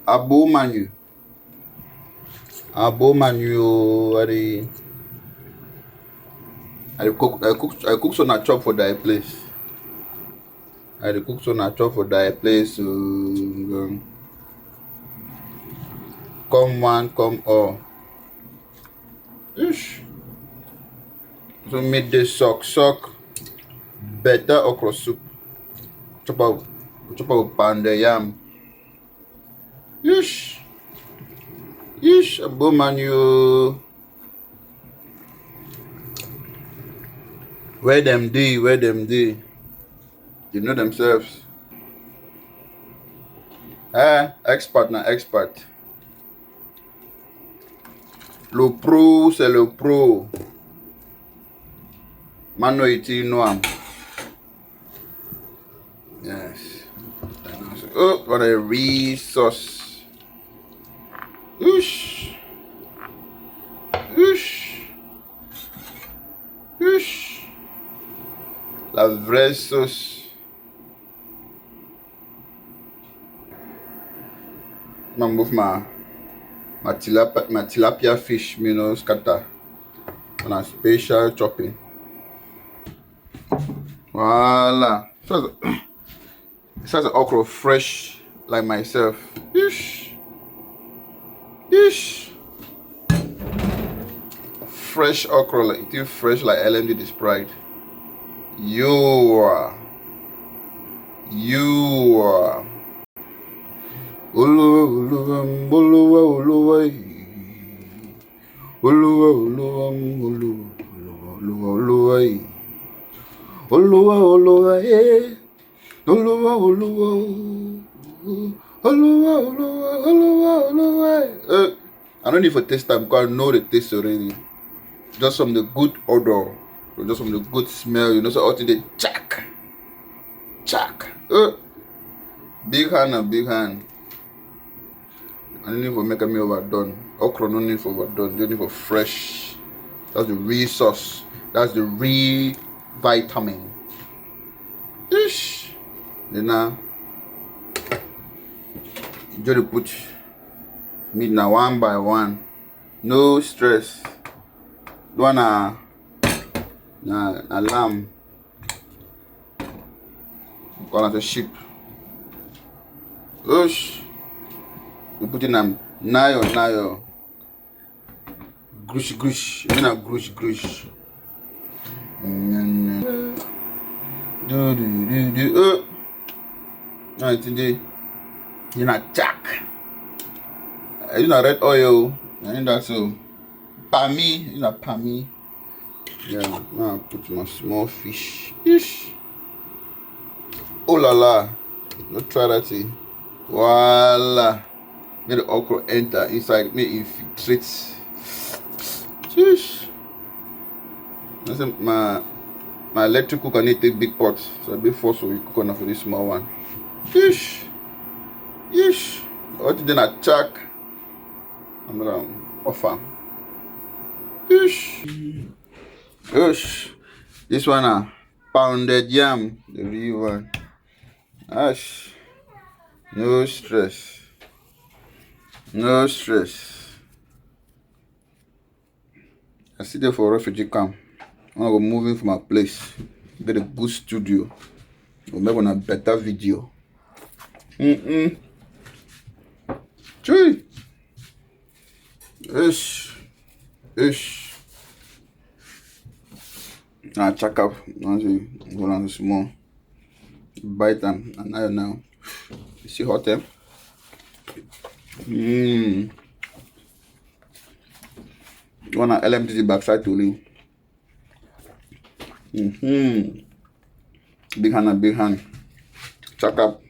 abo manu. Abo manu. I cook so na chop for that place. I cook so na chop for that place. Come one, come all. Ish. So make the suck better okra soup. Chop out pound yam. Ish. Abo manu. Where them dey? They know themselves. Expert. Le pro, c'est le pro. Mano iti noam. Yes. Oh, what a resource. Oosh. La vraie sauce. Ma move ma tilapia fish, scatter on a special chopping. Voila. It's an okra fresh like myself. Ish. Fresh okra, like it fresh like Lmdd is pride. You are. I don't need to taste time because I know the taste already. Just from the good odor, just from the good smell, so all today, chack. Big hand. I don't need to make me overdone. Okra no need for overdone. You need for fresh. That's the real sauce. That's the real vitamin. Ish. Then now, you just put meat now one by one. No stress. Don't na lamb. Gonna sheep. Ush. You put in them nayo. Grush. You know grush. Do. No, today. You know jack. You know red oil. I think that's so. Pami. Yeah, now I put my small fish. Ish. Oh la la. Don't try that thing. Voila. Make the okra enter inside. Make it infiltrate. Sheesh. I said my electric cooker need to take big pot. So I be forced to cook on for this small one. Yeesh. What did I check? I'm gonna offer. Yeesh. This one pounded yam, the real one. Ash. No stress. I sit there for a refugee camp. When I go moving from my place, get a good studio. We'll make one a better video. Chui. Ish. Now check up. Go on small. Bite them. And now. You see hot them? One Lmdd backside to leave. Big hand. Check up.